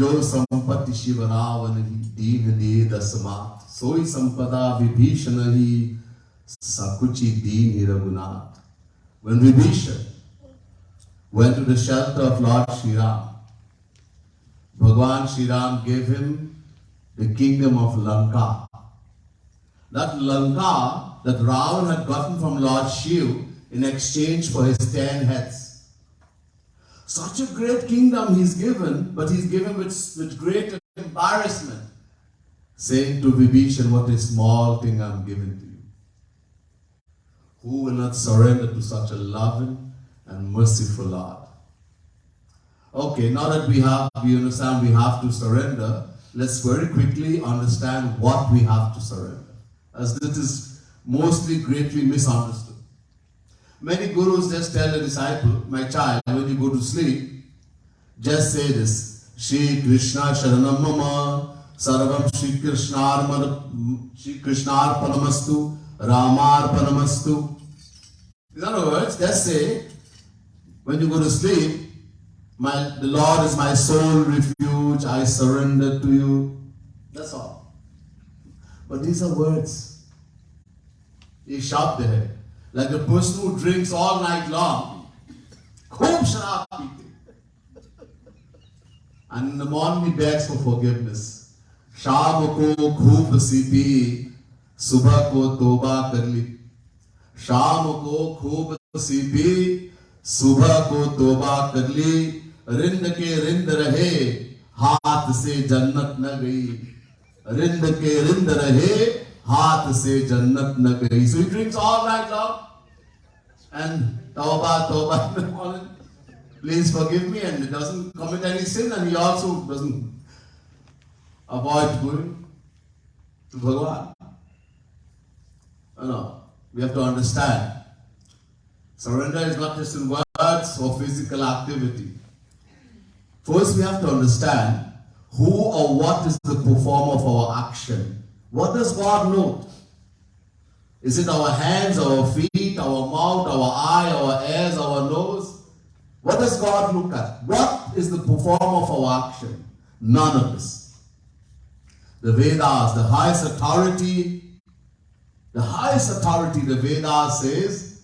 जो संपत्ति शिवरावन ही दीन दे दसमात सोई संपदा विभीषण ही सकुचि दीन ही Raghunath. When Vibhishan went to the shelter of Lord Shri Ram, Bhagwan Shri Ram gave him the kingdom of Lanka. That Lanka that Ravan had gotten from Lord Shiv in exchange for his 10 heads. Such a great kingdom he's given, but he's given with great embarrassment, saying to Vibhishan, what a small thing I'm giving to you. Who will not surrender to such a loving and merciful Lord? Okay, now that we understand we have to surrender, let's very quickly understand what we have to surrender, as this is mostly greatly misunderstood. Many gurus just tell a disciple, my child, when you go to sleep, just say this, Shri Krishna Sharanam Mama, Sarvam Shri Krishnar Panamastu, Ramar Panamastu. In other words, just say, when you go to sleep, the Lord is my sole refuge, I surrender to you. That's all. But these are words. एक शब्द है, like the person who drinks all night long, खूब शराब पीते, and in the morning he begs for forgiveness. शाम को खूब C P, सुबह को तौबा कर ली. शाम को खूब सी पी, सुबह को तौबा कर ली. रिंद के रिंद रहे, हाथ से जन्नत न गई. रिंद के रिंद रहे, हाथ से जन्नत न गई. So he drinks all night long and tawbah in the morning. Please forgive me, and he doesn't commit any sin, and he also doesn't avoid going to Bhagavan. No, we have to understand. Surrender is not just in words or physical activity. First, we have to understand who or what is the performer of our action. What does God know? Is it our hands, our feet, our mouth, our eye, our ears, our nose? What does God look at? What is the performer of our action? None of this. The Vedas, the highest authority, the Vedas says,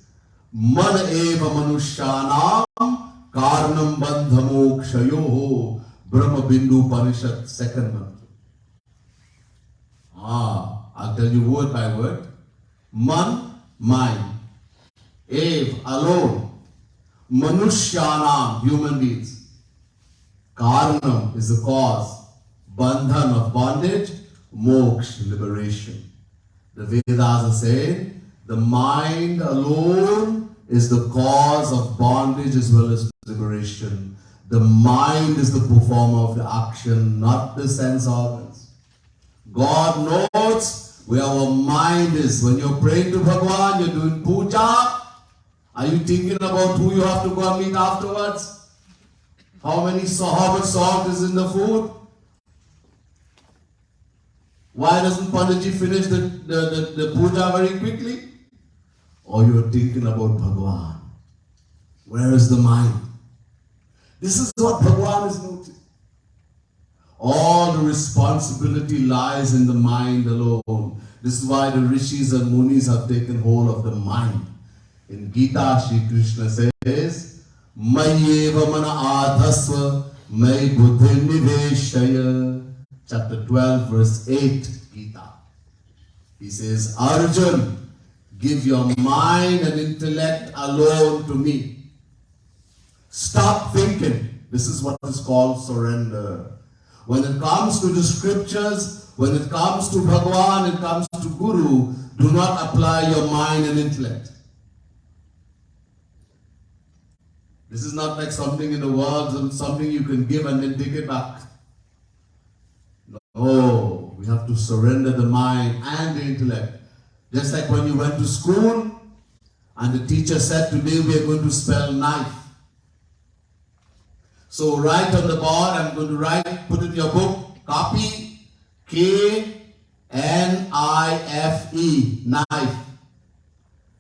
Man eva manushyanam karnam bandhamokshayoho Brahma Bindu Upanishad, second mantra. I'll tell you word by word. Man, mind. Ev, alone. Manushyanam, human beings. Karnam is the cause. Bandhan of bondage. Moksha, liberation. The Vedas are saying the mind alone is the cause of bondage as well as liberation. The mind is the performer of the action, not the sense organs. God knows where our mind is. When you're praying to Bhagavan, you're doing puja. Are you thinking about who you have to go and meet afterwards? How much salt is in the food? Why doesn't Panditji finish the puja very quickly? Or you're thinking about Bhagavan. Where is the mind? This is what Bhagavan is noting. All the responsibility lies in the mind alone. This is why the rishis and munis have taken hold of the mind. In Gita, Shri Krishna says, Mayeva mana adhasva, may buddhi niveshaya. Chapter 12, verse 8, Gita. He says, Arjun, give your mind and intellect alone to me. Stop thinking. This is what is called surrender. When it comes to the scriptures, when it comes to Bhagavan, it comes to Guru, do not apply your mind and intellect. This is not like something in the world, something you can give and then take it back. No, we have to surrender the mind and the intellect. Just like when you went to school and the teacher said, today we are going to spell knife. So write on the board, I'm going to write, put in your book, copy, K-N-I-F-E, knife.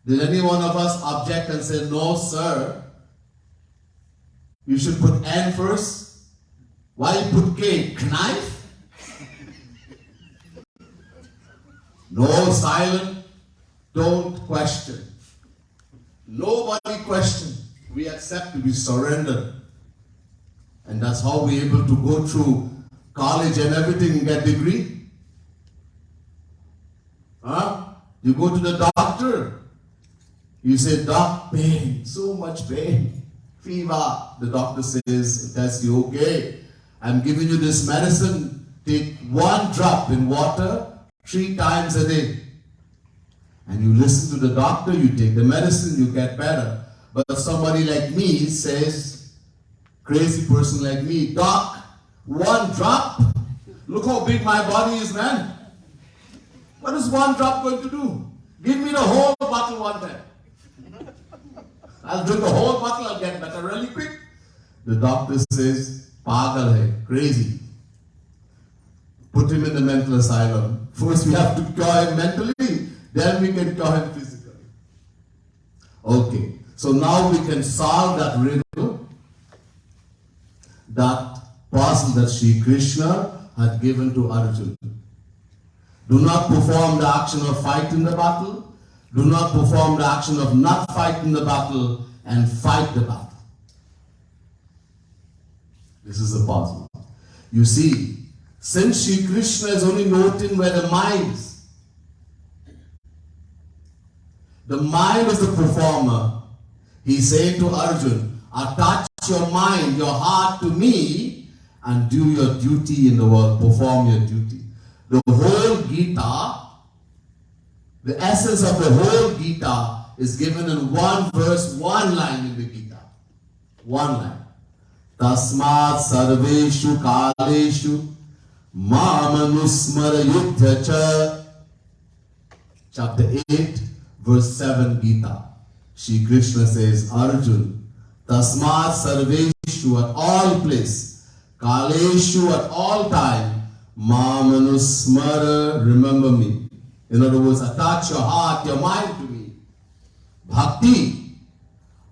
Did any one of us object and say, no sir, you should put N first? Why you put K, knife? No, silent, don't question. Nobody question. We accept to be surrendered. And that's how we're able to go through college and everything and get degree. You go to the doctor. You say, doc, pain, so much pain. Fever. The doctor says, test you, okay. I'm giving you this medicine. Take 1 drop in water 3 times a day. And you listen to the doctor, you take the medicine, you get better. But somebody like me says, crazy person like me, doc, 1 drop? Look how big my body is, man. What is 1 drop going to do? Give me the whole bottle one time. I'll drink the whole bottle, I'll get better really quick. The doctor says, pagal hai, crazy. Put him in the mental asylum. First we have to cure him mentally, then we can cure him physically. Okay, so now we can solve that riddle, that puzzle that Shri Krishna had given to Arjuna. Do not perform the action of fight in the battle. Do not perform the action of not fighting the battle and fight the battle. This is the puzzle. You see, since Shri Krishna is only noting where the mind is, the mind is the performer. He said to Arjun, attach your mind, your heart to me and do your duty in the world, perform your duty. The whole Gita, the essence of the whole Gita is given in one verse, one line in the Gita. One line. Tasmat sarveshu kaleshu mamanusmara yuddha cha. Chapter 8, verse 7 Gita. Shri Krishna says, Arjun, tasmat sarveshu, at all place, kaleshu, at all time, mamanusmara, remember me. In other words, attach your heart, your mind to me. Bhakti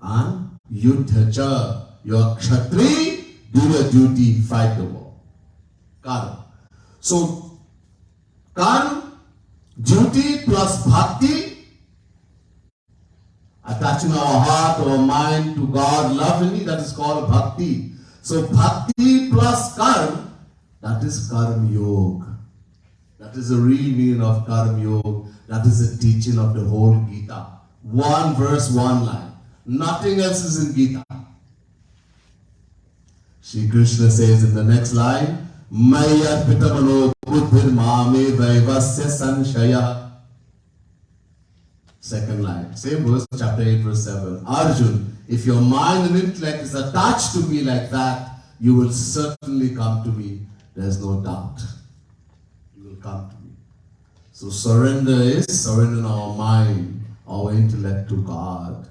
and yuddha cha. Your kshatri, do your duty, fight the war. Karma. So, karma, duty plus bhakti, attaching our heart, our mind to God lovingly, that is called bhakti. So, bhakti plus karma, that is karma yoga. That is the real meaning of karma yoga. That is the teaching of the whole Gita. One verse, one line. Nothing else is in Gita. Shri Krishna says in the next line, Mayat pitamano buddhir mame vaivasya sanshaya. Second line, same verse, chapter 8, verse 7. Arjun, if your mind and intellect is attached to me like that, you will certainly come to me. There's no doubt. You will come to me. So surrender is surrendering our mind, our intellect to God.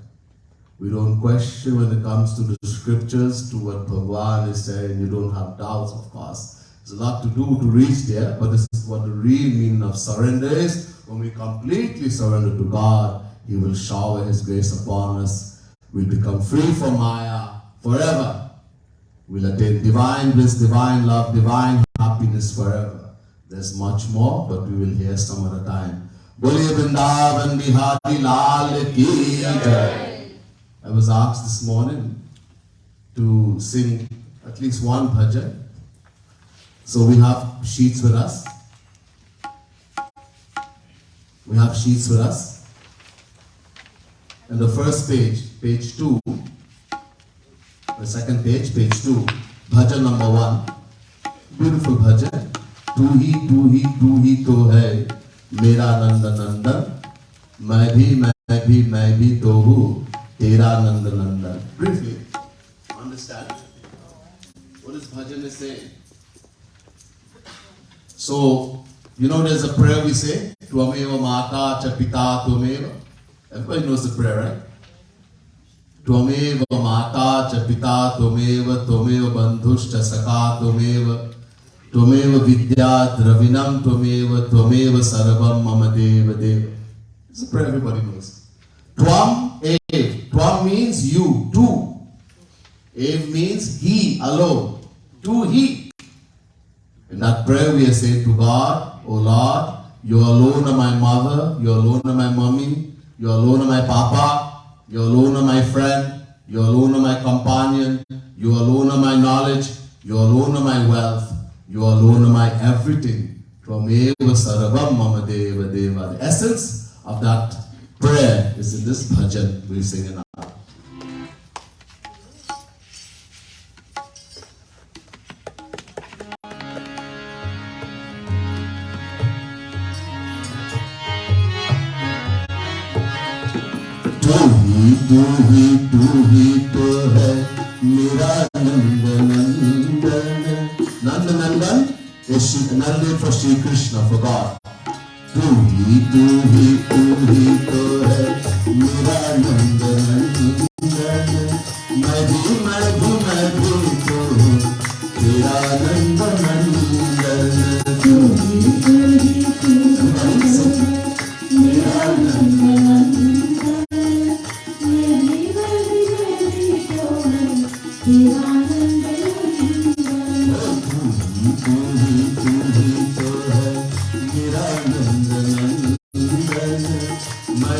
We don't question when it comes to the scriptures, to what Bhagavan is saying. You don't have doubts, of course. There's a lot to do to reach there, but this is what the real meaning of surrender is. When we completely surrender to God, He will shower His grace upon us. We'll become free from Maya forever. We'll attain divine bliss, divine love, divine happiness forever. There's much more, but we will hear some other time. Bole Vrindavan Bihari Lal Ki Jai. I was asked this morning to sing at least one bhajan. So we have sheets with us. We have sheets with us. And the first page, page 2, the second page, page 2, bhajan number 1. Beautiful bhajan. Tu hi to hai, mera nanda nanda, main bhi to hu. Tera Nanda Nanda. Briefly, understand what this bhajan is saying. So, you know there's a prayer we say, Tvameva Mata Cha Pita Tvameva. Everybody knows the prayer, right? Tvameva Mata Cha Pita Tvameva, Tvameva Bandhush Cha Saka Tvameva, Tvameva Vidya Dravinam Tvameva, Tvameva Sarvam Mama Deva Deva. It's a prayer everybody knows. Tvam Ev. Tvam means you, two. Ev means He alone. To He. In that prayer we are saying to God, O Lord, You alone are my mother, You alone are my mommy, You alone are my papa, You alone are my friend, You alone are my companion, You alone are my knowledge, You alone are my wealth, You alone are my everything. Tvameva sarvam mama deva deva. The essence of that prayer is in this bhajan we sing in our. तू ही तो है मेरा नंद नंदन. Nanda Nandan is Nanda for Shri Krishna, for God. तू ही तो है मेरा नंद नंदन. मैं भी तो हूँ तेरा नंद नंदन. तू ही तो है मेरा नंद नंदन. My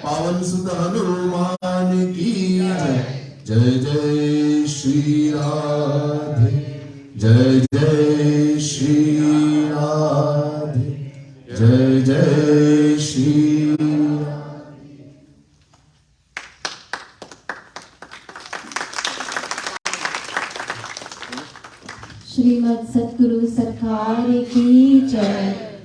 पावन सुत हनुमान की जय जय श्री राधे जय जय Shri Radhe, Jai Jai Shri Shrimad सद्गुरु सरकार की जय।